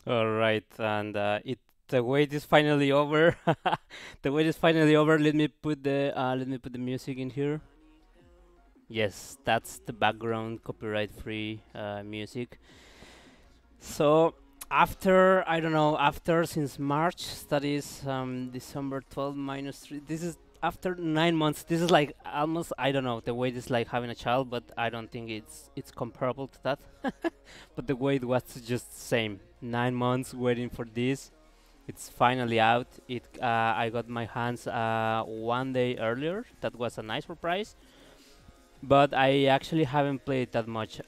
All right, and the wait is finally over. The wait is finally over. Let me put the music in here. Yes, that's the background copyright-free music. So after I don't know after since March, that is December 12 minus 3. This is after 9 months. This is like almost I don't know. The wait is like having a child, but I don't think it's comparable to that. But the wait was just same. 9 months waiting for this. It's finally out. I got my hands one day earlier. That was a nice surprise. But I actually haven't played that much.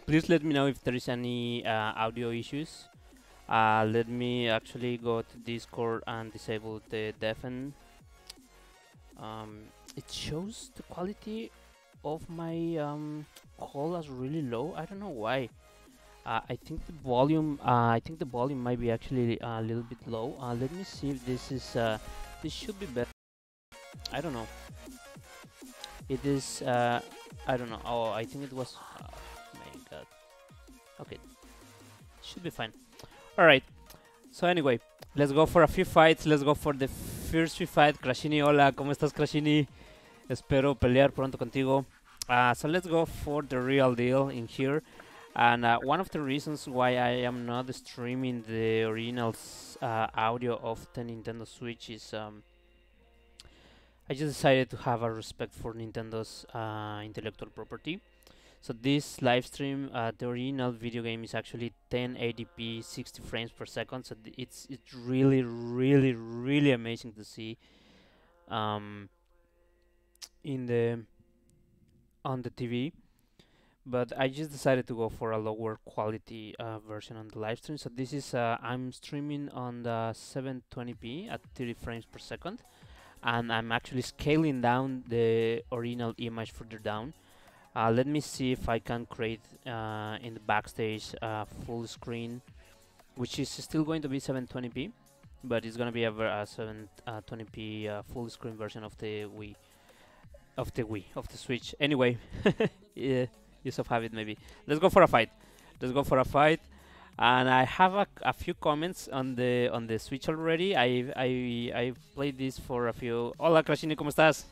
Please let me know if there is any audio issues. Let me actually go to Discord and disable the deafen. It shows the quality of my call as really low. I don't know why. I think the volume. I think the volume might be actually a little bit low. Let me see if this is. This should be better. I don't know. It is. I don't know. Oh, I think it was. My God. Okay, should be fine. All right. So anyway, let's go for a few fights. Let's go for the first few fight. Crashini, hola, ¿cómo estás, Crashini? Espero pelear pronto contigo. So let's go for the real deal in here. And one of the reasons why I am not streaming the originals audio of the Nintendo Switch is I just decided to have a respect for Nintendo's intellectual property. So this live stream, the original video game is actually 1080p, 60 frames per second. So it's really, really, really amazing to see um, in the on the TV. But I just decided to go for a lower quality version on the live stream. So this is I'm streaming on the 720p at 30 frames per second, and I'm actually scaling down the original image further down. Let me see if I can create in the backstage full screen, which is still going to be 720p, but it's going to be a 720p full screen version of the Switch. Anyway, yeah, use of habit maybe. Let's go for a fight. Let's go for a fight. And I have a few comments on the Switch already. I played this for a few. Hola Crashini, ¿cómo estás?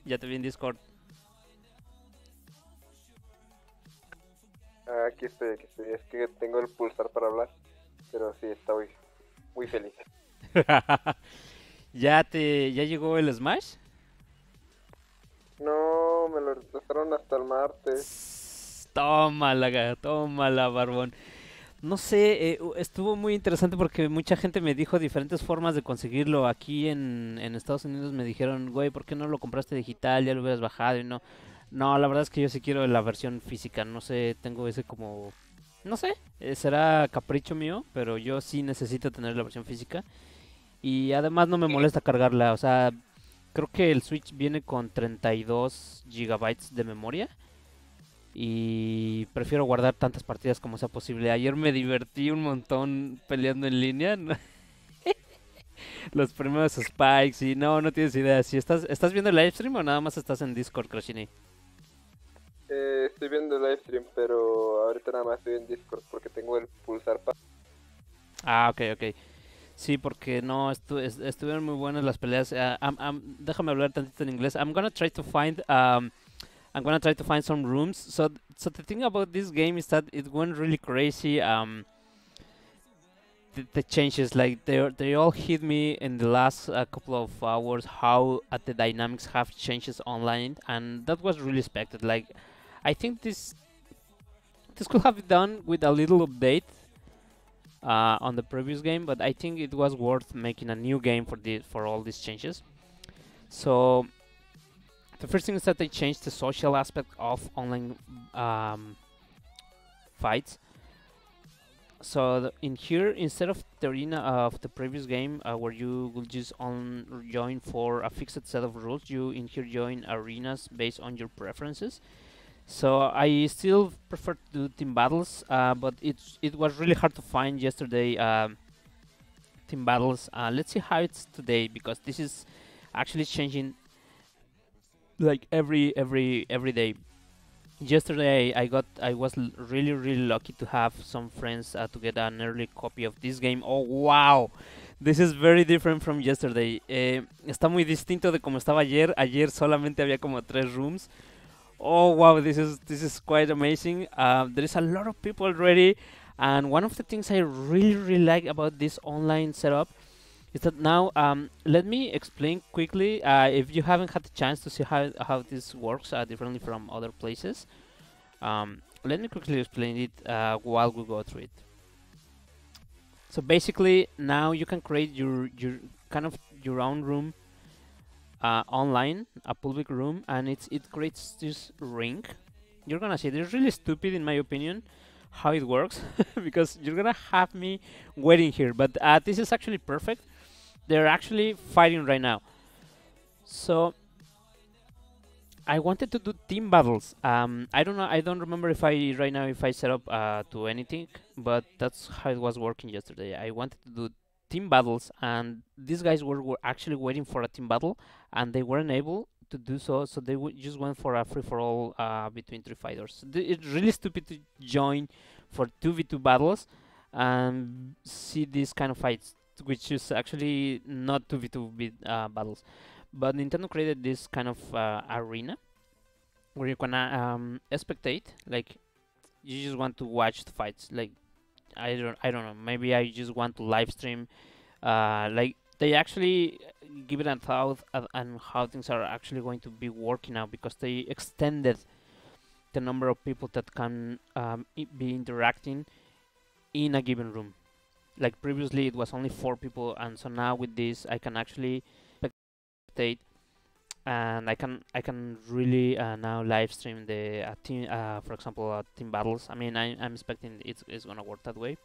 Ya te vi en Discord. Aquí estoy, aquí estoy. Es que tengo el pulsar para hablar, pero sí, estoy muy feliz. ¿Ya llegó el Smash? No, me lo retrasaron hasta el martes. Tómala, barbón. No sé, estuvo muy interesante porque mucha gente me dijo diferentes formas de conseguirlo. Aquí en Estados Unidos me dijeron, güey, ¿por qué no lo compraste digital? Ya lo hubieras bajado y no. No, la verdad es que yo sí quiero la versión física. No sé, tengo ese como... No sé, será capricho mío, pero yo sí necesito tener la versión física. Y además no me molesta cargarla. O sea, creo que el Switch viene con 32 gigabytes de memoria. Y prefiero guardar tantas partidas como sea posible. Ayer me divertí un montón peleando en línea. Los primeros spikes y no tienes idea. Si estás viendo el live stream o nada más estás en Discord, Crashini. Estoy viendo el live stream, pero ahorita nada más estoy en Discord porque tengo el pulsar para... Ah, ok. Sí, porque no, estuvieron muy buenas las peleas. Déjame hablar tantito en inglés. I'm gonna try to find some rooms. So the thing about this game is that it went really crazy. The changes, like they all hit me in the last couple of hours. How the dynamics have changes online, and that was really expected. Like, I think this could have been done with a little update on the previous game, but I think it was worth making a new game for all these changes. So the first thing is that they changed the social aspect of online fights. So in here, instead of the arena of the previous game, where you will just join for a fixed set of rules, you in here join arenas based on your preferences. So I still prefer to do team battles, but it was really hard to find yesterday team battles. Let's see how it's today, because this is actually changing like every day. yesterday I was really lucky to have some friends to get an early copy of this game. Oh wow, this is very different from yesterday. Está muy distinto de como estaba ayer. Ayer solamente había como 3 rooms. Oh wow, this is quite amazing. There is a lot of people already, and one of the things I really like about this online setup is that now let me explain quickly if you haven't had the chance to see how this works differently from other places. Let me quickly explain it while we go through it. So basically now you can create your kind of your own room online, a public room, and it creates this ring. You're gonna see it's really stupid in my opinion how it works because you're gonna have me waiting here, but this is actually perfect. They're actually fighting right now. So I wanted to do team battles. I don't know. I don't remember if I right now if I set up to anything, but that's how it was working yesterday. I wanted to do team battles, and these guys were actually waiting for a team battle, and they weren't able to do so. So they just went for a free for all between 3 fighters. It's really stupid to join for 2v2 battles and see these kind of fights, which is actually not 2v2 battles. But Nintendo created this kind of arena where you can spectate. Like you just want to watch the fights. Like I don't know. Maybe I just want to live stream. Like they actually give it a thought on how things are actually going to be working now because they extended the number of people that can be interacting in a given room. Like previously it was only 4 people, and so now with this I can actually spectate, and I can really now live stream the team, for example, team battles. I mean, I'm expecting it's gonna work that way.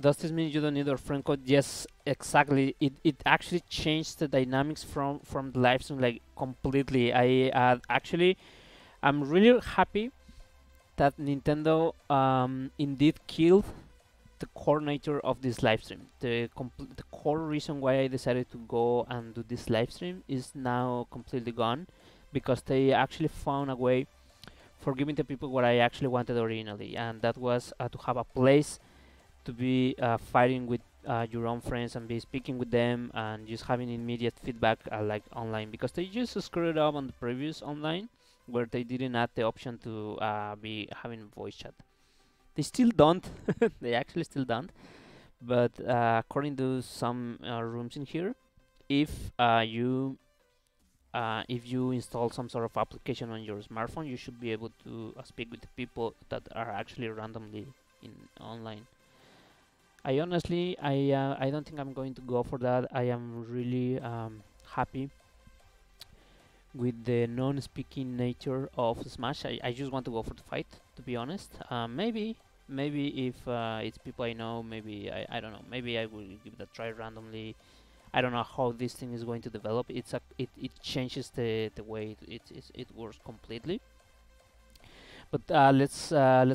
Does this mean you don't need our friend code? Yes, exactly. It actually changed the dynamics from the live stream like completely. I actually I'm really happy that Nintendo indeed killed the core nature of this live stream. The core reason why I decided to go and do this live stream is now completely gone because they actually found a way for giving the people what I actually wanted originally, and that was to have a place to be fighting with your own friends and be speaking with them and just having immediate feedback like online, because they just screwed up on the previous online where they didn't add the option to be having voice chat. They still don't. They actually still don't. But according to some rooms in here, if you install some sort of application on your smartphone, you should be able to speak with the people that are actually randomly in online. I honestly, I don't think I'm going to go for that. I am really happy with the non-speaking nature of Smash. I just want to go for the fight, to be honest. Maybe if it's people I know, maybe I don't know. Maybe I will give it a try randomly. I don't know how this thing is going to develop. It changes the way it works completely. But let's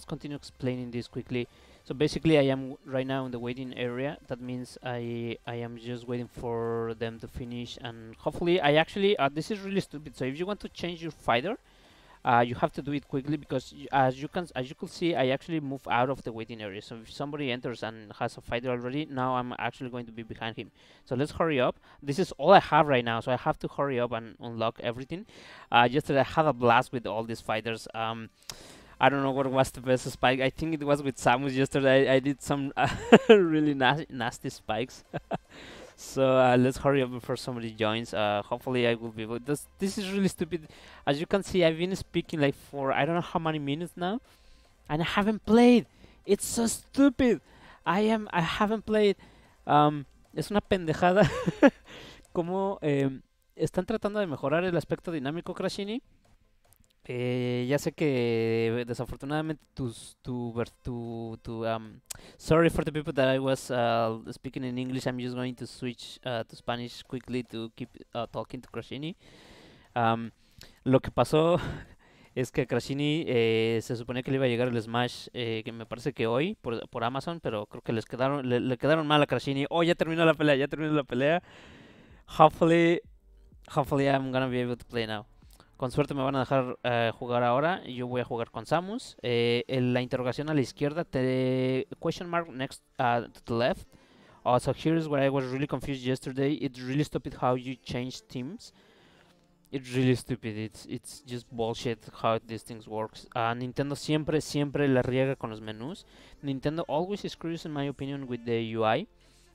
continue explaining this quickly. So basically, I am right now in the waiting area. That means I am just waiting for them to finish, and hopefully, I actually this is really stupid. So if you want to change your fighter, you have to do it quickly because as you could see, I actually move out of the waiting area. So if somebody enters and has a fighter already, now I'm actually going to be behind him. So let's hurry up. This is all I have right now, so I have to hurry up and unlock everything. Yesterday I had a blast with all these fighters. I don't know what was the best spike. I think it was with Samus yesterday. I did some really nasty spikes. So let's hurry up before somebody joins. Hopefully I will be able. This is really stupid. As you can see, I've been speaking like for I don't know how many minutes now, and I haven't played. It's so stupid. I haven't played. Es una pendejada. Como están tratando de mejorar el aspecto dinámico, Crashini. Ya sé que desafortunadamente sorry for the people that I was speaking in English. I'm just going to switch to Spanish quickly to keep talking to Crashini. Lo que pasó es que Crashini se suponía que le iba a llegar el Smash, que me parece que hoy por Amazon, pero creo que le quedaron mal a Crashini. Oh, ya terminó la pelea. Hopefully I'm gonna be able to play now. Con suerte me van a dejar jugar ahora. Y yo voy a jugar con Samus. La interrogación a la izquierda. Question mark next to the left. So here's where I was really confused yesterday. It's really stupid how you change teams. It's really stupid. It's just bullshit how these things works. Nintendo siempre la riega con los menús. Nintendo always screws in my opinion with the UI.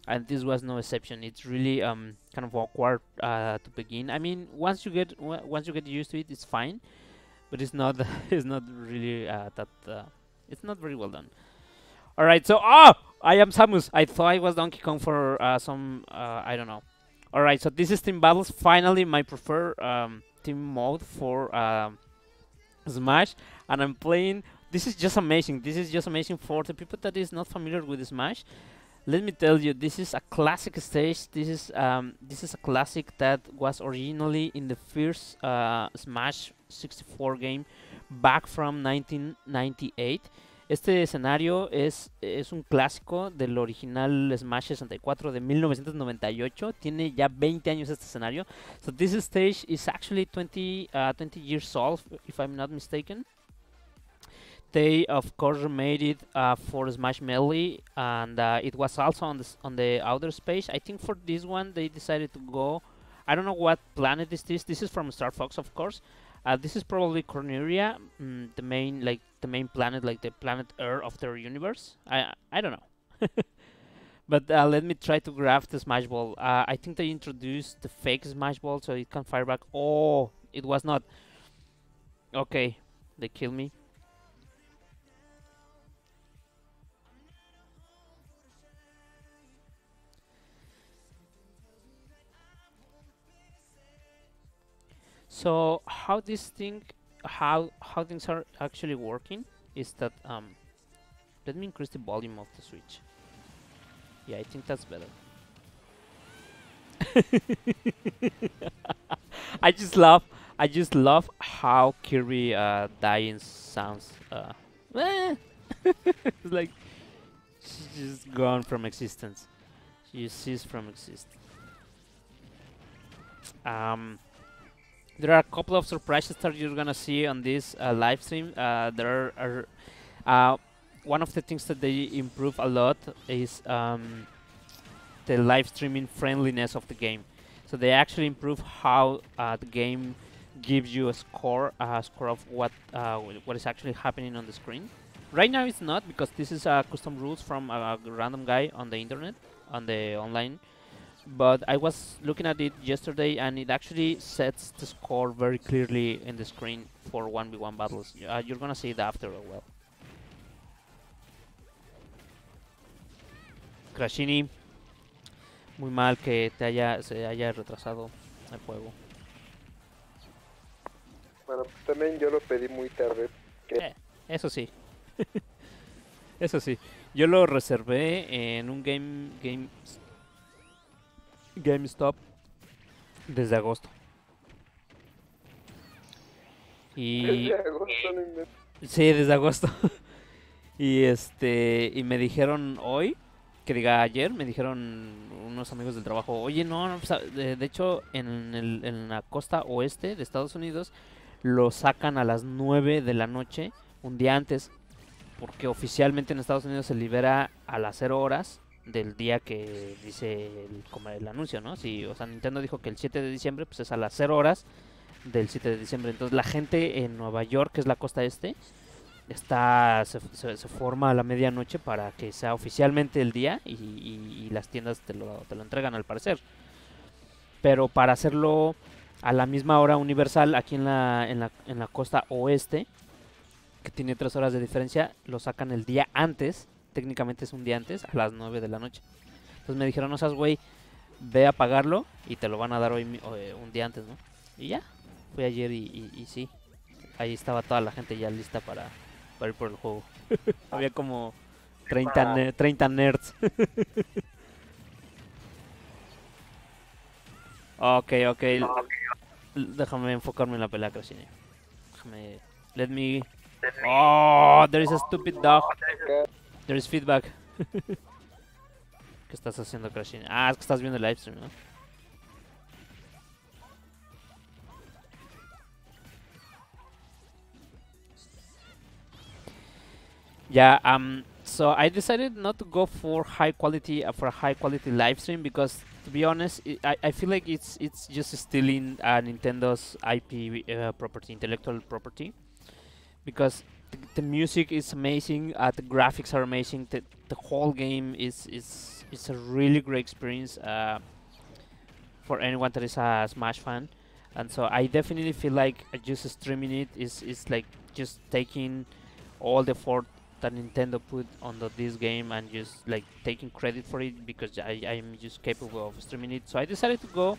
And this was no exception. It's really kind of awkward to begin. I mean, once you get used to it, it's fine, but it's not it's not really it's not very well done. All right, so I am Samus. I thought I was Donkey Kong for some I don't know. All right, so this is Team Battles. Finally, my preferred team mode for Smash, and I'm playing. This is just amazing. This is just amazing for the people that is not familiar with Smash. Let me tell you, this is a classic stage. This is a classic that was originally in the first Smash 64 game back from 1998. Este escenario es un clásico del original Smash 64 de 1998. Tiene ya 20 años este escenario. So this stage is actually 20 years old, if I'm not mistaken. They of course remade it for Smash Melee, and it was also on the outer space. I think for this one they decided to go. I don't know what planet is this. This is from Star Fox, of course. This is probably Corneria, the main planet, like the planet Earth of their universe. I don't know. But let me try to grab the Smash Ball. I think they introduced the fake Smash Ball so it can fire back. Oh, it was not. Okay, they killed me. So how things are actually working is that let me increase the volume of the Switch. Yeah, I think that's better. I just love how Kirby dying sounds. It's like she's just gone from existence. She ceased from existence. There are a couple of surprises that you're gonna see on this live stream. There are one of the things that they improve a lot is the live streaming friendliness of the game. So they actually improve how the game gives you a score of what is actually happening on the screen. Right now it's not, because this is custom rules from a random guy on the internet, on the online. But I was looking at it yesterday, and it actually sets the score very clearly in the screen for 1v1 battles. You're gonna see it after a while. Crashini, muy mal que se haya retrasado el juego. Bueno, también yo lo pedí muy tarde. Eso sí. Eso sí. Yo lo reservé en un GameStop desde agosto. Y Desde agosto, no inventes. sí, desde agosto. y me dijeron hoy, que diga ayer, me dijeron unos amigos del trabajo, oye, no, pues, de hecho en la costa oeste de Estados Unidos lo sacan a las 9 de la noche, un día antes, porque oficialmente en Estados Unidos se libera a las 0 horas del día que dice el anuncio, ¿no? Sí, o sea, Nintendo dijo que el 7 de diciembre pues es a las 0 horas del 7 de diciembre. Entonces la gente en Nueva York, que es la costa este, se forma a la medianoche para que sea oficialmente el día, y las tiendas te lo entregan al parecer. Pero para hacerlo a la misma hora universal aquí en la costa oeste, que tiene 3 horas de diferencia, lo sacan el día antes. Técnicamente es un día antes, a las 9 de la noche. Entonces me dijeron, no seas güey, ve a pagarlo y te lo van a dar hoy un día antes, ¿no? Y ya, fui ayer y sí, ahí estaba toda la gente ya lista para ir por el juego. Había como 30 nerds. Ok. Déjame enfocarme en la pelea, Crashini. Let me... Oh, there is a stupid dog. There is feedback. ¿Qué estás haciendo, Crashini? Es que estás viendo el livestream, ¿no? Yeah. So I decided not to go for high quality for a high quality live stream because, to be honest, I feel like it's just stealing Nintendo's IP property, intellectual property. Because the music is amazing, the graphics are amazing, the whole game is a really great experience for anyone that is a Smash fan. And so I definitely feel like just streaming it is like just taking all the effort that Nintendo put on this game and just like taking credit for it because I'm just capable of streaming it. So I decided to go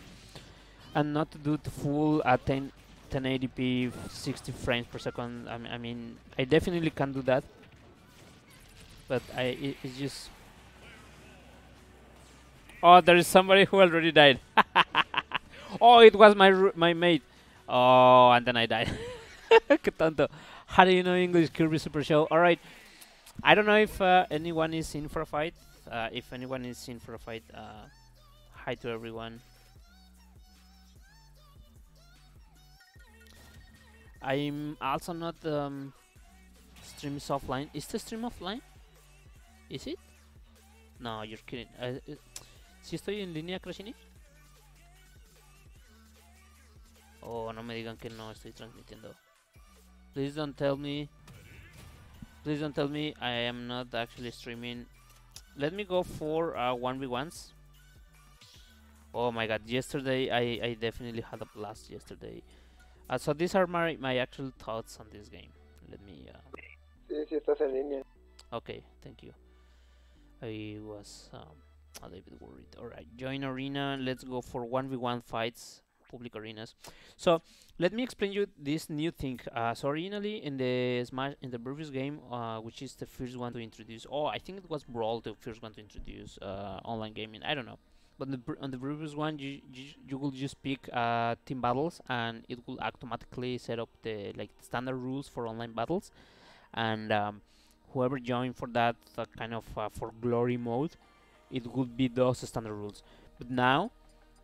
and not to do the full 1080p 60 frames per second. I mean, I definitely can do that, but it's just. Oh, there is somebody who already died. Oh, it was my mate. Oh, and then I died. Qué tonto. How do you know English, Kirby Super Show? All right. I don't know if anyone is in for a fight. If anyone is in for a fight, hi to everyone. I'm also not stream is offline. Is the stream offline? Is it? No, you're kidding. ¿Sí estoy en línea, Crashini? Oh, no me digan que no estoy transmitiendo. Please don't tell me. Please don't tell me I am not actually streaming. Let me go for 1v1s. Oh my god, yesterday I definitely had a blast yesterday. So these are my actual thoughts on this game. Let me... Sí, sí estás en línea. Okay, thank you. I was a little bit worried. Alright, join arena. Let's go for 1v1 fights, public arenas. So let me explain you this new thing. So originally in the previous game, which is the first one to introduce, I think it was Brawl, the first one to introduce online gaming. I don't know. But on the previous one, you will just pick team battles, and it will automatically set up the standard rules for online battles, and whoever joined for that kind of for glory mode, it would be those standard rules. But now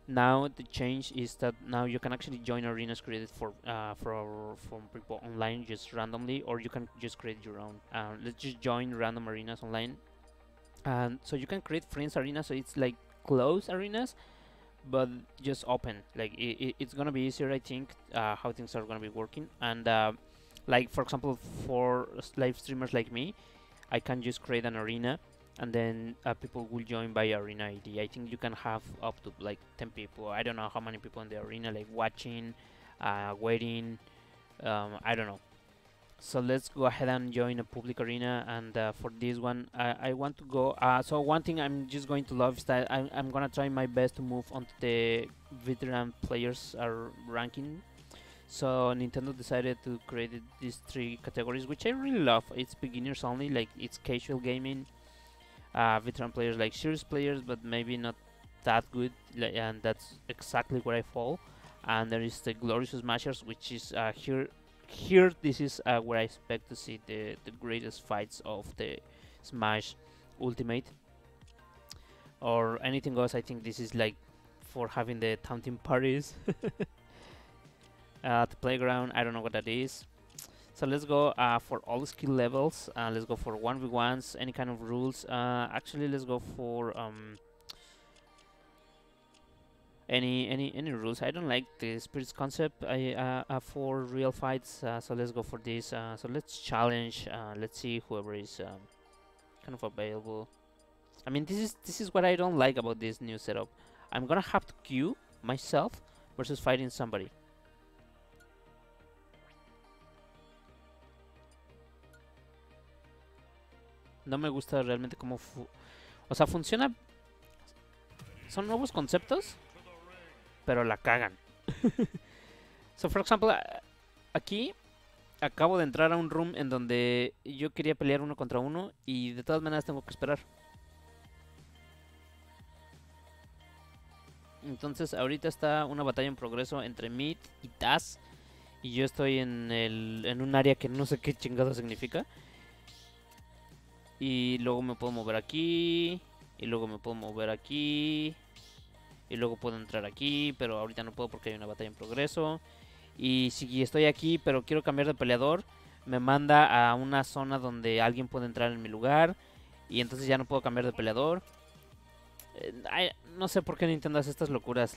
the change is that now you can actually join arenas created from people online just randomly, or you can just create your own. Let's just join random arenas online, and so you can create friends arenas. So it's like closed arenas, but just open. Like it's gonna be easier, I think, how things are gonna be working. And like for example, for live streamers like me, I can just create an arena, and then people will join by arena ID. I think you can have up to like 10 people. I don't know how many people in the arena, like watching, waiting. I don't know. So let's go ahead and join a public arena, and for this one I want to go so one thing I'm just going to love is that I'm gonna try my best to move onto the veteran players ranking. So Nintendo decided to create these 3 categories, which I really love. It's beginners only, like it's casual gaming, veteran players, like serious players but maybe not that good, and that's exactly where I fall. And there is the glorious smashers, which is here this is where I expect to see the greatest fights of the Smash Ultimate, or anything goes. I think this is like for having the taunting parties. The playground, I don't know what that is. So let's go for all skill levels. Let's go for 1v1s, any kind of rules. Actually, let's go for any rules. I don't like the spirits concept for real fights, so let's go for this. So let's challenge. Let's see whoever is kind of available. I mean, this is what I don't like about this new setup. I'm gonna have to queue myself versus fighting somebody. No me gusta realmente cómo o sea, funciona. Son nuevos conceptos, pero la cagan. So, for example, aquí acabo de entrar a un room en donde yo quería pelear 1 contra 1 y de todas maneras tengo que esperar. Entonces ahorita está una batalla en progreso entre Mid y Taz, y yo estoy en un área que no sé qué chingado significa. Y luego me puedo mover aquí, y luego me puedo mover aquí, y luego puedo entrar aquí, pero ahorita no puedo porque hay una batalla en progreso. Y si estoy aquí pero quiero cambiar de peleador, me manda a una zona donde alguien puede entrar en mi lugar y entonces ya no puedo cambiar de peleador. No sé por qué Nintendo hace estas locuras,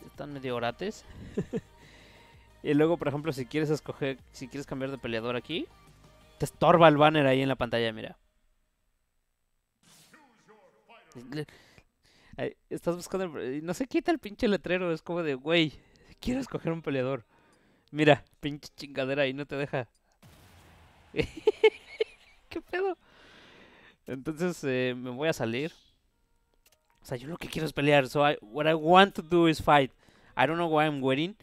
están medio orates. Y luego, por ejemplo, si quieres cambiar de peleador aquí, te estorba el banner ahí en la pantalla, mira. Estás buscando, no se quita el pinche letrero, es como de, güey, quiero escoger un peleador. Mira, pinche chingadera ahí no te deja. ¿Qué pedo? Entonces me voy a salir. O sea, yo lo que quiero es pelear. So what I want to do is fight. I don't know why I'm waiting.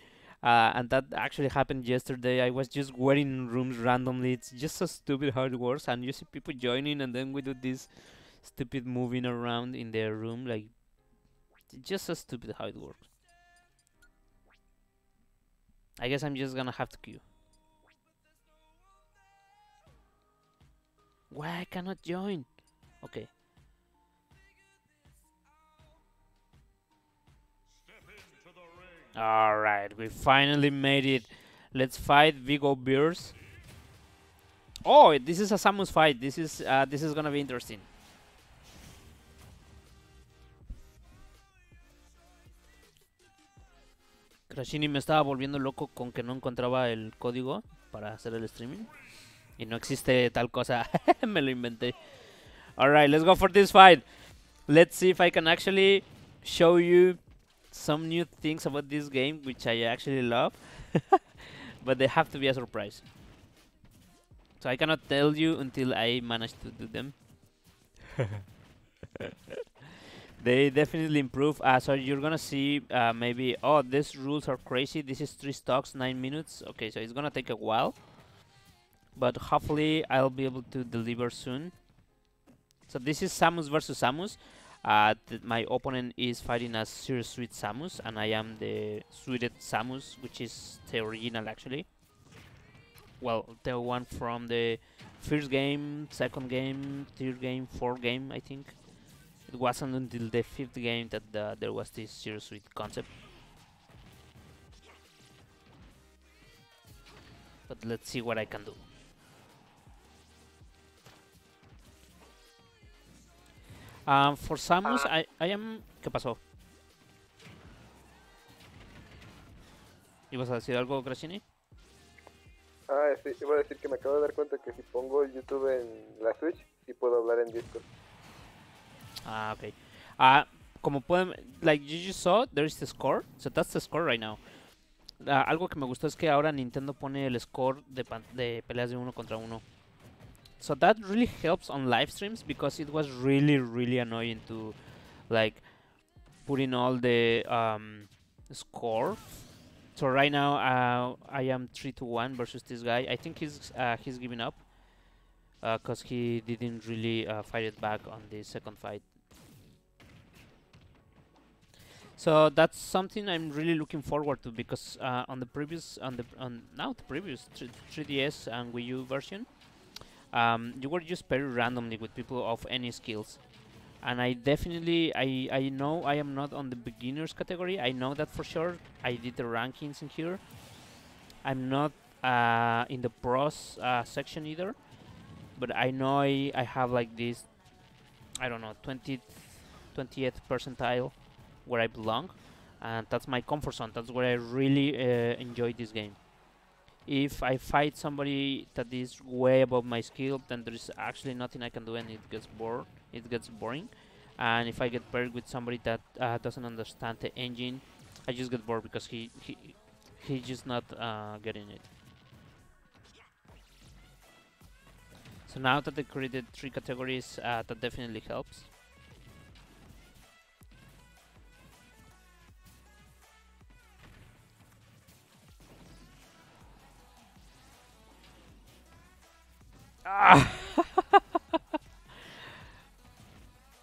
And that actually happened yesterday. I was just waiting in rooms randomly. It's just so stupid how it works. And you see people joining, and then we do this stupid moving around in their room. Like, it's just so stupid how it works. I guess I'm just gonna have to queue. Why I cannot join? Okay. Alright, we finally made it. Let's fight Vigo Bears. Oh, this is a Samus fight. This is gonna be interesting. Crashini me estaba volviendo loco con que no encontraba el código para hacer el streaming. Y no existe tal cosa. Me lo inventé. Alright, let's go for this fight. Let's see if I can actually show you some new things about this game, which I actually love. But they have to be a surprise. So I cannot tell you until I manage to do them. They definitely improve. So you're gonna see maybe, oh, these rules are crazy. This is 3 stocks, 9 minutes. Okay, so it's gonna take a while. But hopefully I'll be able to deliver soon. So this is Samus versus Samus. My opponent is fighting as Zero Sweet Samus, and I am the Sweeted Samus, which is the original actually. Well, the one from the first game, second game, third game, fourth game, I think. It wasn't until the 5th game that there was this Zero Sweet concept. But let's see what I can do. For Samus, I am... ¿Qué pasó? ¿Ibas a decir algo, Crashini? Sí, iba a decir que me acabo de dar cuenta que si pongo YouTube en la Switch, sí puedo hablar en Discord. Okay. Como pueden... Like you just saw, there is the score. So that's the score right now. Algo que me gustó es que ahora Nintendo pone el score de peleas de 1 contra 1. So that really helps on live streams, because it was really annoying to like put in all the score. So right now I am 3-1 versus this guy. I think he's giving up because he didn't really fight it back on the second fight. So that's something I'm really looking forward to, because on the previous 3DS and Wii U version, you were just paired randomly with people of any skills, and I definitely I know I am not on the beginners category. I know that for sure. I did the rankings in here. I'm not in the pros section either, but I know I have like this, I don't know, 20th percentile where I belong, and that's my comfort zone. That's where I really enjoy this game. If I fight somebody that is way above my skill, then there is actually nothing I can do, and it gets boring. And if I get paired with somebody that doesn't understand the engine, I just get bored, because he's just not getting it. So now that they created 3 categories, that definitely helps.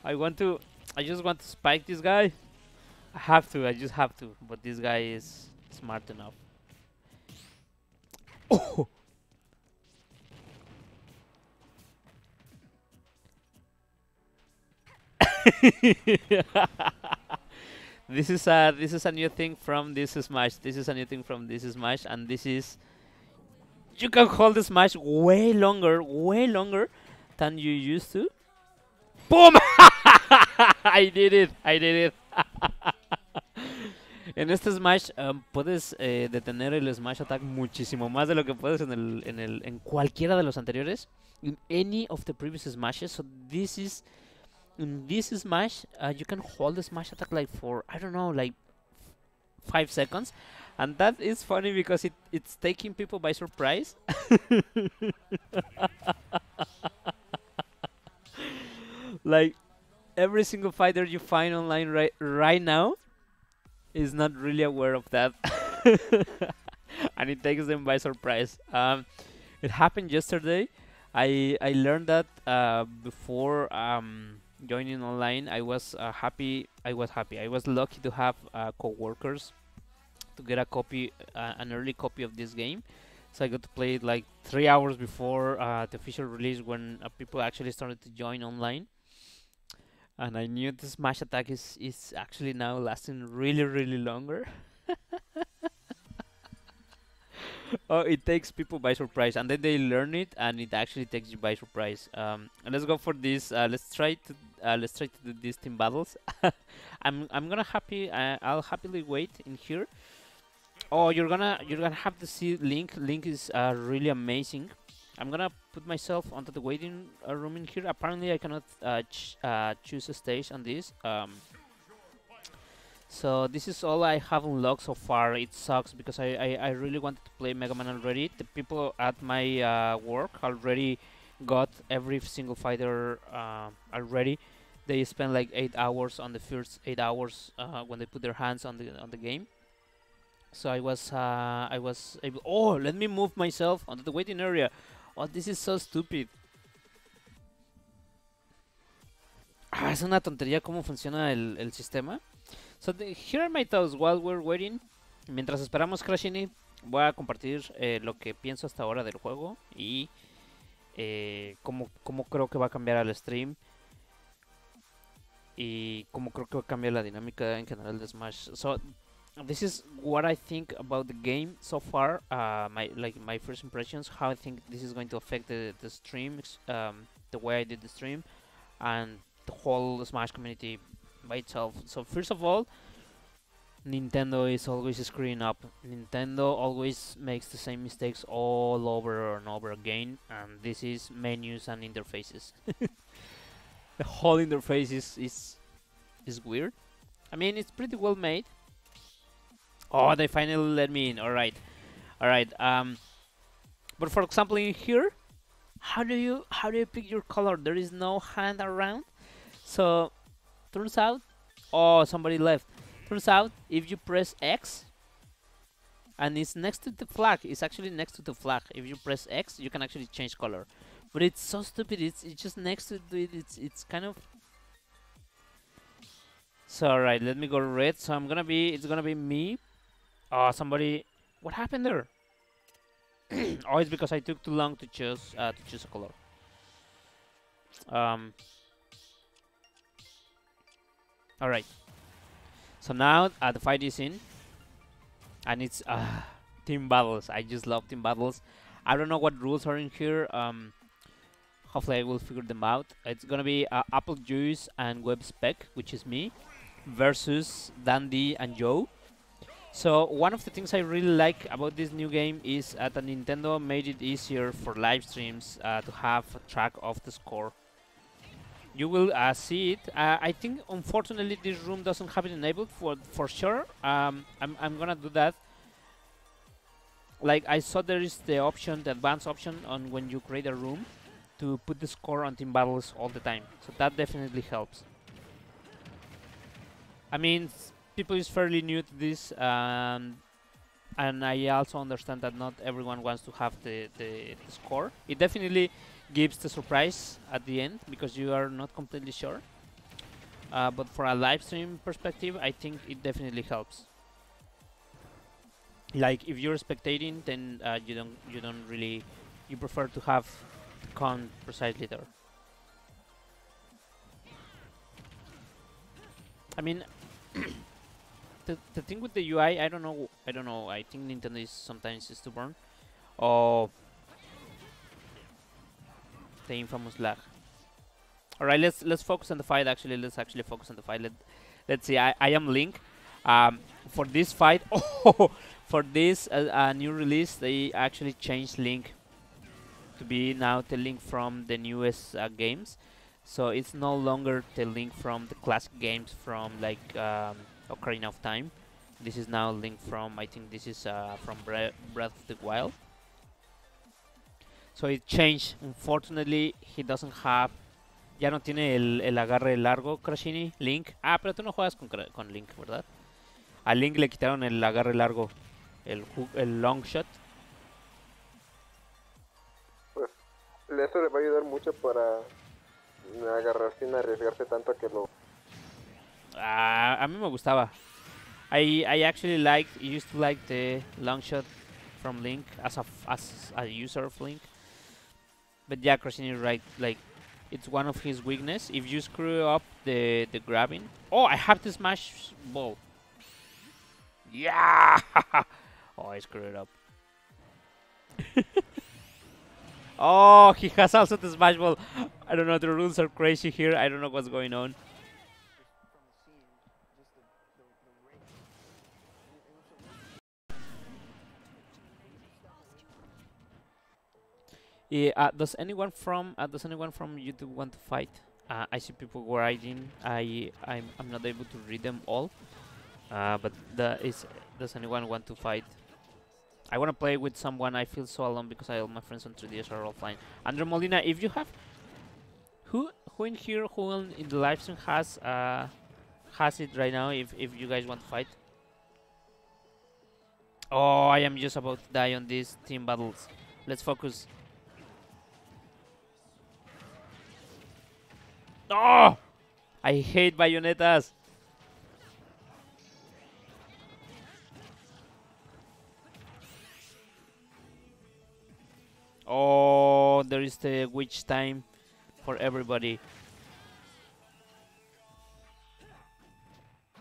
I just want to spike this guy. I just have to, but this guy is smart enough. Oh! This is a new thing from this Smash. This is a new thing from this Smash, and this is You can hold the smash way longer than you used to. Boom! I did it, I did it. En este Smash puedes detener el Smash Attack muchísimo más de lo que puedes en cualquiera de los anteriores. In any of the previous Smashes. So this is in this Smash, you can hold the Smash Attack like for I don't know, like 5 seconds, and that is funny because it's taking people by surprise. Like every single fighter you find online right now is not really aware of that. And it takes them by surprise. It happened yesterday. I learned that before joining online. I was happy. I was happy. I was lucky to have co-workers to get a copy, an early copy of this game. So I got to play it like 3 hours before the official release, when people actually started to join online. And I knew the Smash Attack is actually now lasting really longer. Oh, it takes people by surprise, and then they learn it, and it actually takes you by surprise. And let's go for this. Let's try to do these team battles. I'm gonna I'll happily wait in here. Oh, you're gonna have to see Link. Link is really amazing. I'm gonna put myself onto the waiting room in here. Apparently, I cannot choose a stage on this. So this is all I have unlocked so far. It sucks because I really wanted to play Mega Man already. The people at my work already got every single fighter already. They spent like 8 hours on the first 8 hours when they put their hands on the game. So I was able. Oh, let me move myself onto the waiting area. Oh, this is so stupid. Es una tontería cómo funciona el sistema. So here are my thoughts while we're waiting. Mientras esperamos Crashini, voy a compartir lo que pienso hasta ahora del juego y cómo creo que va a cambiar el stream y cómo creo que va a cambiar la dinámica en general de Smash. So this is what I think about the game so far. My first impressions, how I think this is going to affect the stream, the way I did the stream, and the whole Smash community by itself. So first of all, Nintendo is always screwing up. Nintendo always makes the same mistakes all over and over again, and this is menus and interfaces. The whole interface is weird. I mean, it's pretty well made. Oh, they finally let me in. All right. But for example, in here, how do you pick your color? There is no hand around. So turns out, oh, somebody left. Turns out, if you press X, and it's next to the flag, it's actually next to the flag. If you press X, you can actually change color. But it's so stupid. It's just next to it. It's kind of. So alright, let me go red. So it's gonna be me. Oh, somebody. What happened there? Oh, it's because I took too long to choose a color. Alright. So now the fight is in, and it's team battles. I just love team battles. I don't know what rules are in here. Hopefully I will figure them out. It's gonna be Apple Juice and Web Spec, which is me, versus Dandy and Joe. So one of the things I really like about this new game is that Nintendo made it easier for live streams to have a track of the score. You will see it. I think unfortunately this room doesn't have it enabled for sure. I'm gonna do that. Like I saw there is the option, the advanced option on when you create a room to put the score on team battles all the time. So that definitely helps. I mean, people is fairly new to this, and I also understand that not everyone wants to have the score. It definitely gives the surprise at the end because you are not completely sure. But for a live stream perspective, I think it definitely helps. Like if you're spectating, then you prefer to have the count precisely there. I mean, the thing with the UI, I don't know. I think Nintendo is sometimes stubborn. Oh, The infamous lag. All right, let's focus on the fight. Actually, let's actually focus on the fight. Let's see. I am Link. For this fight, for this new release, they actually changed Link to be now the Link from the newest games. So it's no longer the Link from the classic games from like Ocarina of Time. This is now Link from, I think this is from Breath of the Wild. So it changed. Unfortunately, he doesn't have. Ya no tiene el agarre largo, Crashini, Link. Ah, pero tú no juegas con Link, ¿verdad? A Link le quitaron el agarre largo, el long shot. Pues eso le va a ayudar mucho para agarrar sin arriesgarse tanto a que lo... A mí me gustaba. I actually used to like the long shot from Link as a user of Link. But yeah, Crashini is right, like it's one of his weakness. If you screw up the grabbing. Oh, I have to smash ball. Yeah! Oh, I screwed it up. Oh, he has also the smash ball. I don't know, the rules are crazy here. I don't know what's going on. Yeah, does anyone from YouTube want to fight? I see people writing. I'm not able to read them all. But does anyone want to fight? I want to play with someone. I feel so alone because all my friends on 3DS are offline. Andrew Molina, if you have who in here in the live stream has it right now? If you guys want to fight. Oh, I am just about to die on these team battles. Let's focus. Oh! I hate bayonetas. Oh, there is the witch time for everybody.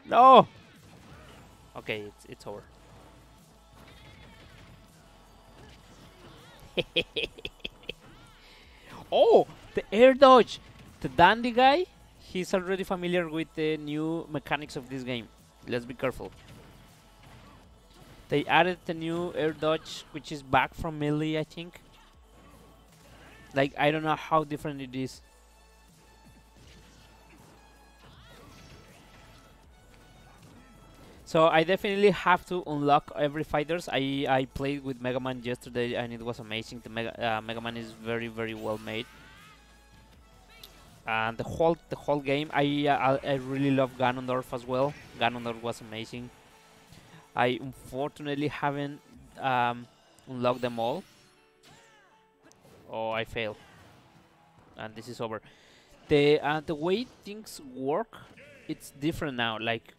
No! Okay, it's over. Oh, the air dodge! The dandy guy, he's already familiar with the new mechanics of this game. Let's be careful. They added the new air dodge, which is back from melee, I think. Like, I don't know how different it is. So I definitely have to unlock every fighters. I played with Mega Man yesterday and it was amazing. The Mega Man is very, very well made. And the whole game, I really love Ganondorf as well. Ganondorf was amazing. I unfortunately haven't unlocked them all. Oh, I failed, and this is over. The way things work, it's different now. Like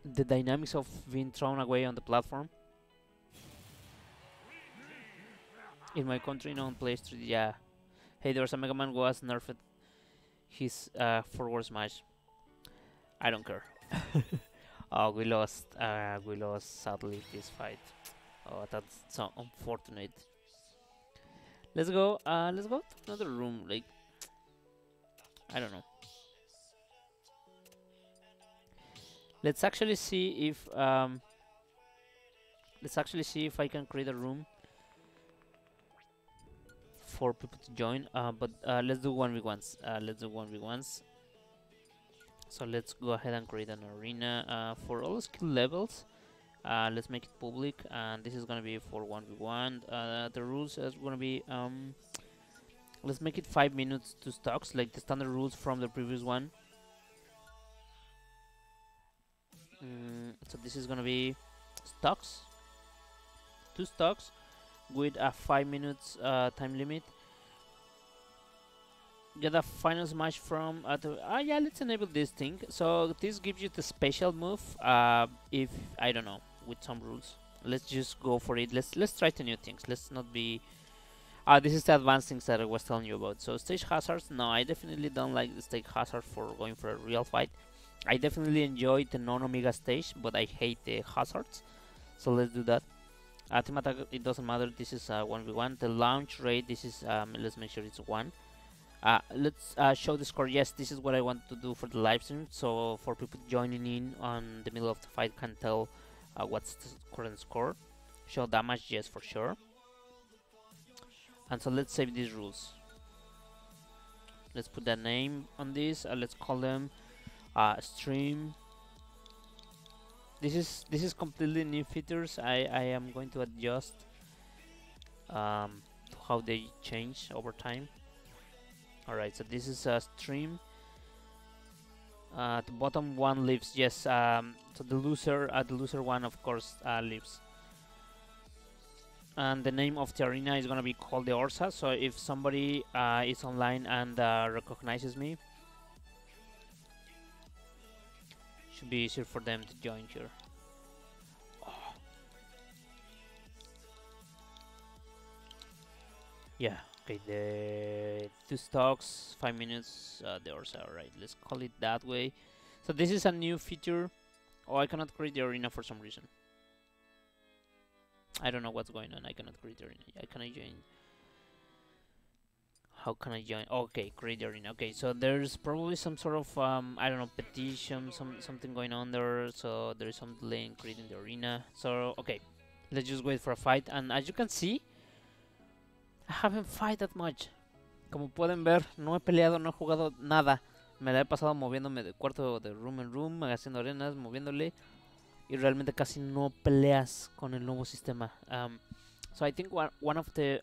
the dynamics of being thrown away on the platform. In my country, no one plays 3D. Yeah. Hey, there's a Mega Man was nerfed. His forward smash. I don't care. Oh, we lost. We lost sadly this fight. Oh, that's so unfortunate. Let's go. Let's go to another room. Like, I don't know. Let's actually see if I can create a room for people to join. But let's do 1v1s. Let's do 1v1s. So let's go ahead and create an arena for all skill levels. Let's make it public, and this is gonna be for 1v1. The rules is gonna be let's make it 5 minutes to stocks, like the standard rules from the previous one. So this is gonna be stocks, 2 stocks with a 5 minutes time limit. Get a final smash from yeah, let's enable this thing. So this gives you the special move if I don't know, with some rules. Let's just go for it. Let's try the new things. Let's not be this is the advanced things that I was telling you about. So stage hazards, no, I definitely don't like the stage hazard for going for a real fight. I definitely enjoy the non-omega stage, but I hate the hazards. So let's do that. Team attack, it doesn't matter. This is 1v1. The launch rate, this is let's make sure it's 1. Let's show the score. Yes, this is what I want to do for the live stream. So for people joining in on the middle of the fight can tell what's the current score. Show damage, yes, for sure. And so let's save these rules. Let's put the name on this. Let's call them stream. This is completely new features. I am going to adjust to how they change over time. Alright, so this is a stream. The bottom one lives, yes. So the loser one, of course, lives. And the name of the arena is gonna be called the Orsa. So if somebody is online and recognizes me, should be easier for them to join here. Oh. Yeah. Okay. The 2 stocks, 5 minutes. The Orsa. Alright. Let's call it that way. So this is a new feature. Oh, I cannot create the arena for some reason. I don't know what's going on. I cannot create the arena. Can I join? How can I join? Okay, create the arena. Okay, so there's probably some sort of I don't know, petition, something going on there. So there is some delay in creating the arena. So okay, let's just wait for a fight. And as you can see, I haven't fight that much. Como pueden ver, no he peleado, no he jugado nada. Me la he pasado moviéndome de cuarto de room en room, haciendo arenas, moviéndole. Y realmente casi no peleas con el nuevo sistema. So I think one of the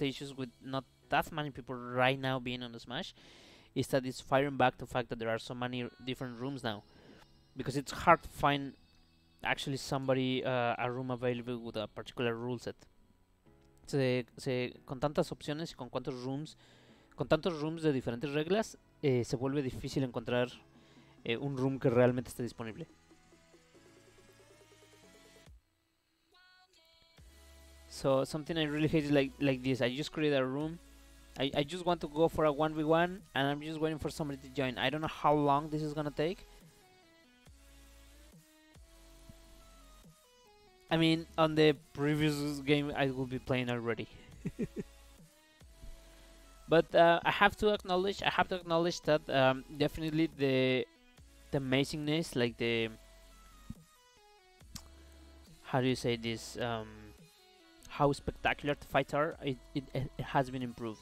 issues with not that many people right now being on the Smash is that it's firing back the fact that there are so many different rooms now, because it's hard to find actually somebody a room available with a particular rule set. Con tantas opciones y con con tantos rooms de diferentes reglas, se vuelve difícil encontrar un room que realmente esté disponible. So something I really hate is like this. I just create a room. I just want to go for a 1v1 and I'm just waiting for somebody to join. I don't know how long this is gonna take. I mean, on the previous game I will be playing already. But I have to acknowledge that definitely the amazingness, like the, how do you say this, how spectacular the fights are, it has been improved.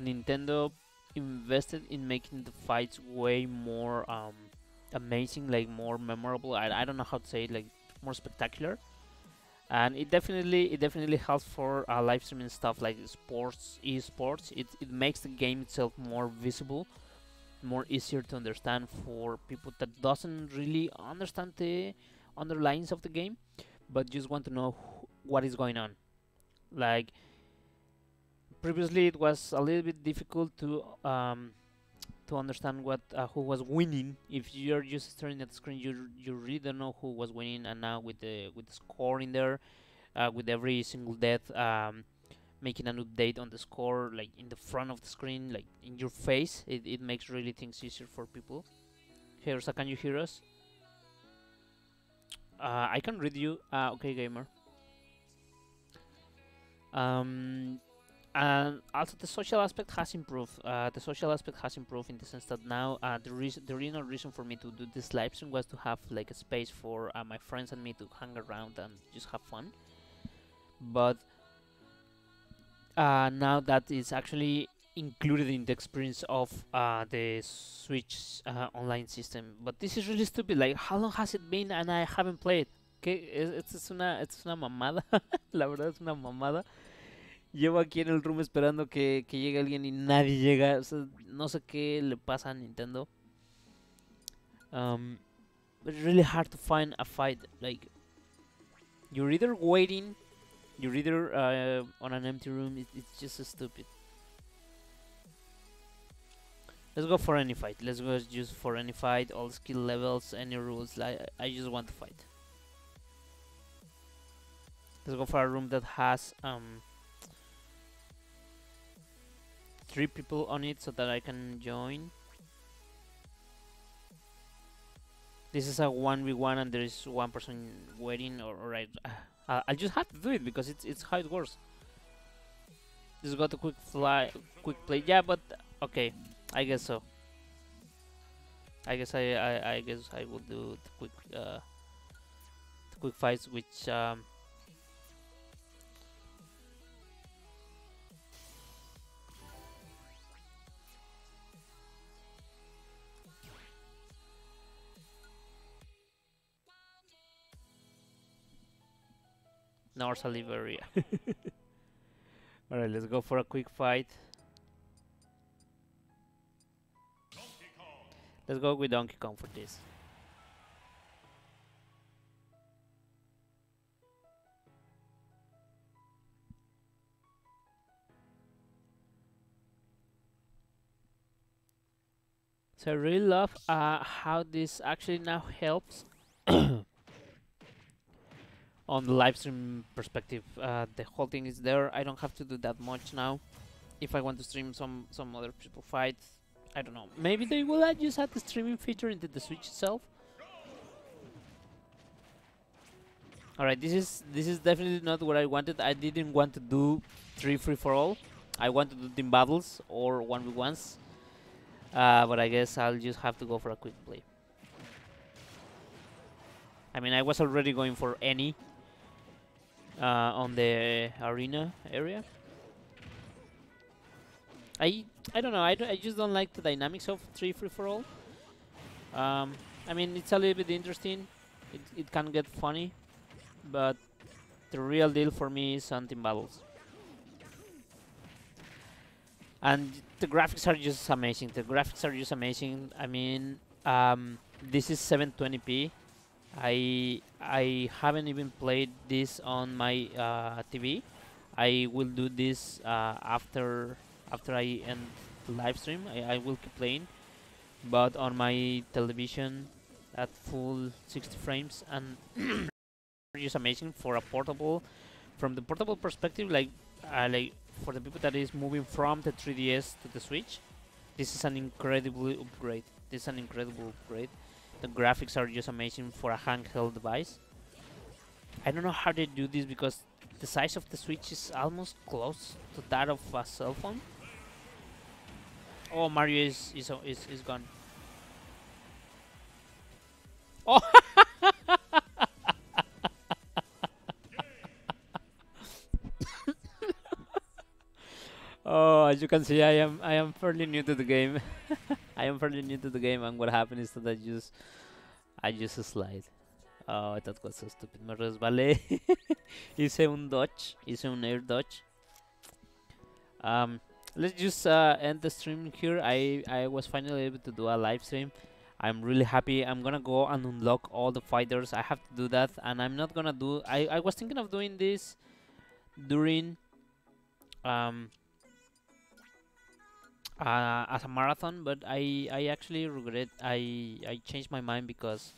Nintendo invested in making the fights way more amazing, like more memorable. I don't know how to say it, like more spectacular. And it definitely helps for live streaming stuff like sports, esports. It makes the game itself more visible, more easier to understand for people that doesn't really understand the underlines of the game, but just want to know what is going on. Like previously, it was a little bit difficult to understand what who was winning. If you're just staring at the screen, you really don't know who was winning. And now with the score in there, with every single death, making an update on the score, like in the front of the screen, like in your face, it makes really things easier for people. Hey Orsa, can you hear us? I can read you. Okay, gamer. And also the social aspect has improved. The social aspect has improved in the sense that now the real reason for me to do this live stream was to have like a space for my friends and me to hang around and just have fun. But now that is actually included in the experience of the Switch online system. But this is really stupid. Like, how long has it been and I haven't played? Que es una mamada. La verdad es una mamada. Llevo aquí en el room esperando que llegue alguien y nadie llega. O sea, no sé qué le pasa a Nintendo. It's really hard to find a fight. Like, you're either waiting, you're either on an empty room. It's just so stupid. Let's go for any fight. Let's go just for any fight. All skill levels, any rules. I just want to fight. Let's go for a room that has 3 people on it so that I can join. This is a 1v1 and there is 1 person waiting. Alright, I just have to do it because it's how it works. Just got a quick play. Yeah, but okay, I guess so. I guess I guess I will do the quick fights, which Orsa area. All right, let's go for a quick fight. Let's go with Donkey Kong for this. So I really love how this actually now helps on the live stream perspective. The whole thing is there. I don't have to do that much now. If I want to stream some other people fights, I don't know. Maybe they will just add the streaming feature into the Switch itself. All right, this is definitely not what I wanted. I didn't want to do 3 free for all. I want to do team battles or 1v1s. But I guess I'll just have to go for a quick play. I mean, I was already going for any on the arena area. I don't know. I just don't like the dynamics of 3 free for all. I mean, it's a little bit interesting. It can get funny, but the real deal for me is on team battles. And the graphics are just amazing. The graphics are just amazing. I mean, this is 720p. I haven't even played this on my TV. I will do this after I end the live stream. I will keep playing, but on my television at full 60 frames, and just amazing for a portable. From the portable perspective, like for the people that is moving from the 3DS to the Switch, this is an incredible upgrade. This is an incredible upgrade. The graphics are just amazing for a handheld device. I don't know how they do this because the size of the Switch is almost close to that of a cell phone. Oh, Mario is gone. Oh. Oh, as you can see, I am fairly new to the game. I am fairly new to the game, and what happened is that I just slide. Oh, that was so stupid. Me resbalé. Hice un dodge. Hice un air dodge. Let's just end the stream here. I was finally able to do a live stream. I'm really happy. I'm gonna go and unlock all the fighters. I have to do that, and I'm not gonna do. I was thinking of doing this during as a marathon, but I actually regret I changed my mind because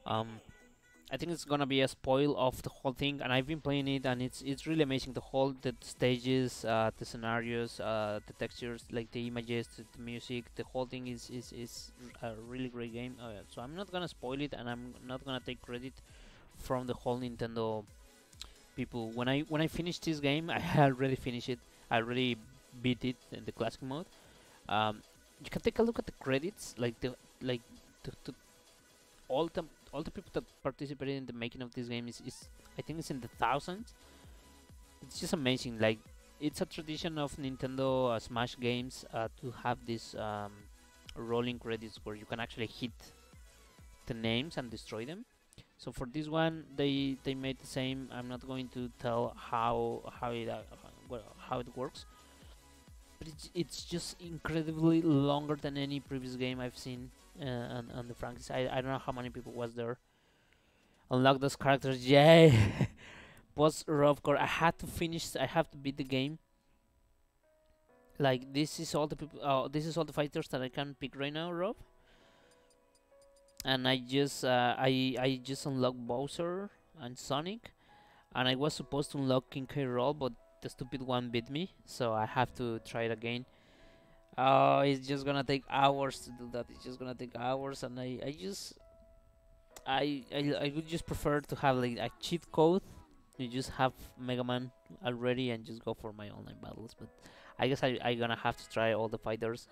I think it's gonna be a spoil of the whole thing, and I've been playing it, and it's really amazing. The stages, the scenarios, the textures, like the images, the music, the whole thing is a really great game. So I'm not gonna spoil it, and I'm not gonna take credit from the whole Nintendo people. When I finished this game, I already finished it. I already beat it in the classic mode. You can take a look at the credits, like the all the people that participated in the making of this game is I think it's in the thousands. It's just amazing. Like, it's a tradition of Nintendo Smash games to have this rolling credits where you can actually hit the names and destroy them. So for this one, they made the same. I'm not going to tell how it works, but it's just incredibly longer than any previous game I've seen on the franchise. I don't know how many people was there. Unlock those characters, yay! Post Rovcore. I have to beat the game. Like, this is all the people. Oh, this is all the fighters that I can pick right now, Rob. And I just unlocked Bowser and Sonic, and I was supposed to unlock King K. Rool, but the stupid one beat me, so I have to try it again. Oh, it's just gonna take hours to do that. It's just gonna take hours, and I would just prefer to have like a cheat code You just have Mega Man already and just go for my online battles. But I guess I gonna have to try all the fighters.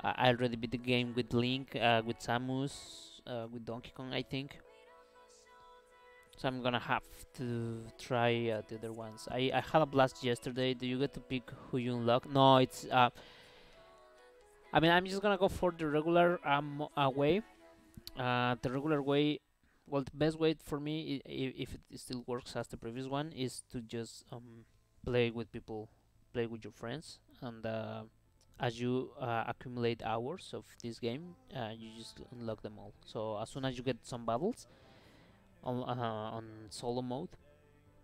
I already beat the game with Link, with Samus, with Donkey Kong, I think. So I'm gonna have to try the other ones. I had a blast yesterday. Do you get to pick who you unlock? No, it's I mean, I'm just gonna go for the regular way. The regular way, well, the best way for me, if it still works as the previous one, is to just play with people, play with your friends, and as you accumulate hours of this game, you just unlock them all. So as soon as you get some battles on solo mode,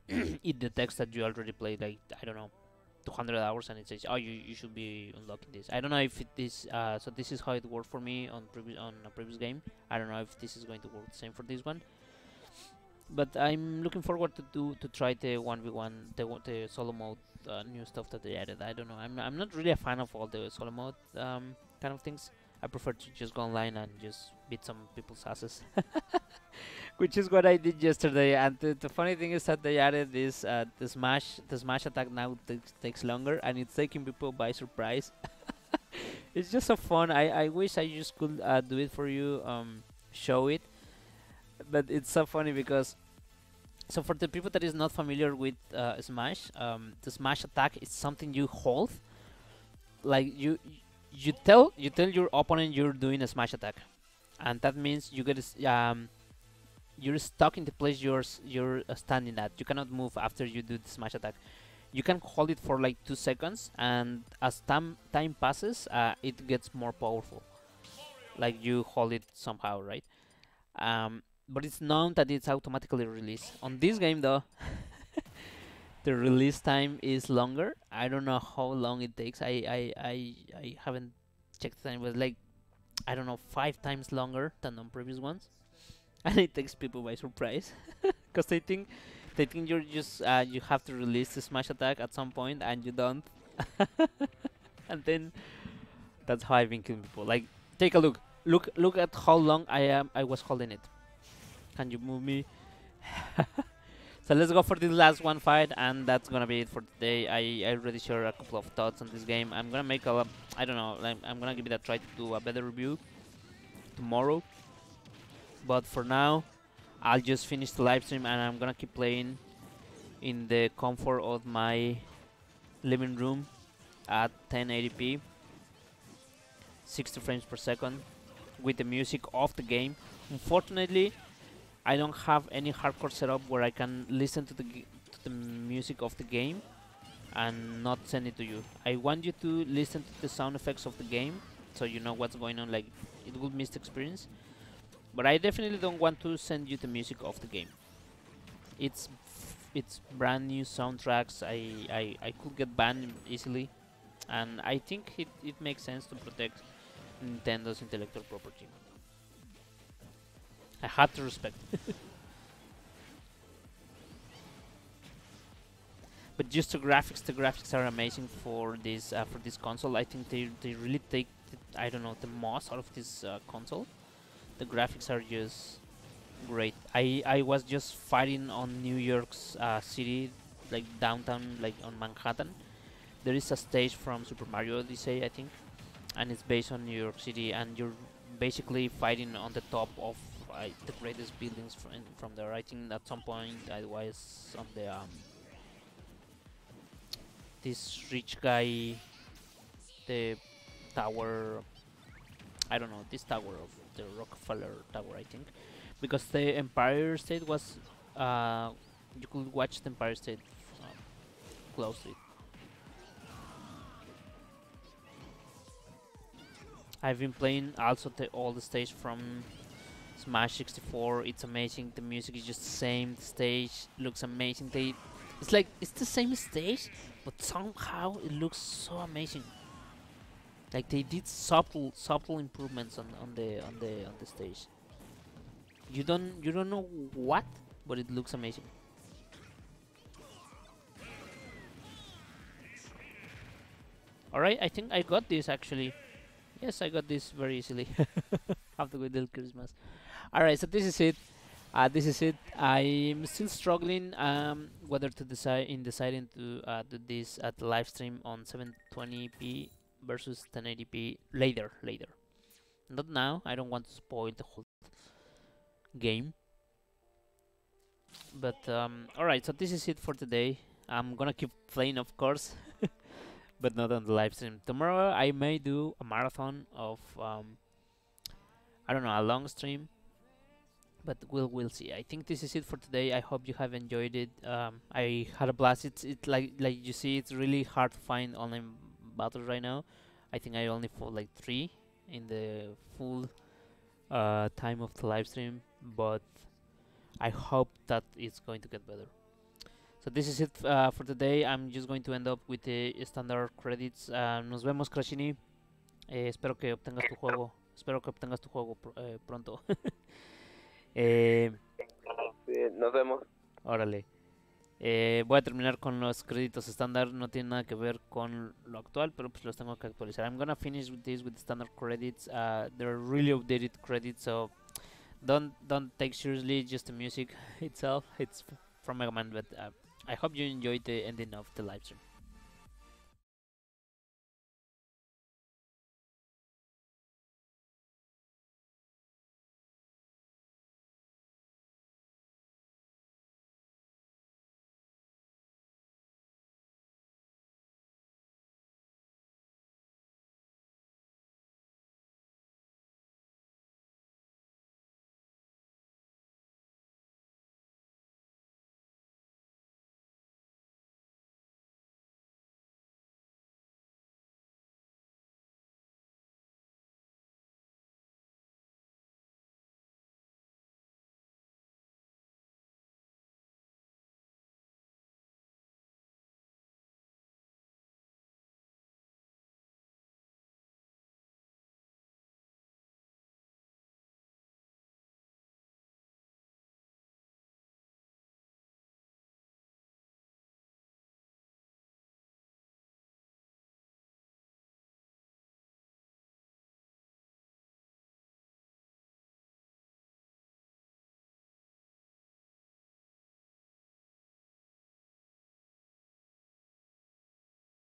it detects that you already played, like, I don't know, 200 hours, and it says, oh, you should be unlocking this. I don't know if it is so this is how it worked for me on a previous game. I don't know if this is going to work the same for this one, but I'm looking forward to try the 1v1, the solo mode, new stuff that they added. I don't know, I'm not really a fan of all the solo mode kind of things. I prefer to just go online and just beat some people's asses. Which is what I did yesterday. And the funny thing is that they added this the smash attack now takes longer, and it's taking people by surprise. It's just so fun. I wish I just could do it for you, show it, but it's so funny because, so for the people that is not familiar with Smash, the Smash attack is something you hold, like you tell your opponent you're doing a Smash attack, and that means you get you're stuck in the place you're standing at. You cannot move after you do the smash attack. You can hold it for like 2 seconds, and as time passes, it gets more powerful. Like you hold it somehow, right? But it's known that it's automatically released. On this game, though, the release time is longer. I don't know how long it takes. I haven't checked the time, but like, I don't know, 5 times longer than on previous ones. And it takes people by surprise because they think you're just you have to release the smash attack at some point, and you don't. And then that's how I've been killing people. Like, take a look at how long I was holding it. Can you move me? So let's go for this last one fight, and that's gonna be it for today. I already shared a couple of thoughts on this game. I'm gonna make a, I don't know, like, I'm gonna give it a try to do a better review tomorrow. But for now, I'll just finish the live stream, and I'm gonna keep playing in the comfort of my living room at 1080p, 60 frames per second, with the music of the game. Unfortunately, I don't have any hardcore setup where I can listen to the music of the game and not send it to you. I want you to listen to the sound effects of the game, so you know what's going on. Like, it will miss the experience. But I definitely don't want to send you the music of the game. It's brand new soundtracks. I could get banned easily, and I think it makes sense to protect Nintendo's intellectual property. I had to respect. But just the graphics are amazing for this console. I think they really take I don't know, the most out of this console. The graphics are just great. I was just fighting on New York's city, like downtown, like on Manhattan. There is a stage from Super Mario Odyssey, I think, and it's based on New York City, and you're basically fighting on the top of the greatest buildings from there. I think at some point I was on the this rich guy, the tower, I don't know, this tower of the Rockefeller Tower, I think, because the Empire State was, you could watch the Empire State close to it. I've been playing also all the stage from Smash 64. It's amazing. The music is just the same. The stage looks amazing. It's like it's the same stage, but somehow it looks so amazing. Like they did subtle improvements on the stage. You don't know what, but it looks amazing. All right, I think I got this actually. Yes, I got this very easily. Have a good little Christmas. All right, so this is it. This is it. I'm still struggling whether to deciding to do this at the live stream on 720p versus 1080p later. Not now. I don't want to spoil the whole game. But all right. So this is it for today. I'm gonna keep playing, of course, but not on the live stream. Tomorrow I may do a marathon of I don't know, a long stream, but we'll see. I think this is it for today. I hope you have enjoyed it. I had a blast. It's like you see, it's really hard to find online battles right now. I think I only fought like 3 in the full time of the live stream, but I hope that it's going to get better. So this is it for today. I'm just going to end up with the standard credits. Nos vemos, Crashini. Espero que obtengas tu juego. Espero que obtengas tu juego pronto. Sí, nos vemos. Órale. Voy a terminar con los créditos estándar. No tiene nada que ver con lo actual, pero pues los tengo que actualizar. I'm gonna finish with this with the standard credits. They're really updated credits, so don't take seriously just the music itself. It's from Mega Man, but I hope you enjoyed the ending of the live stream.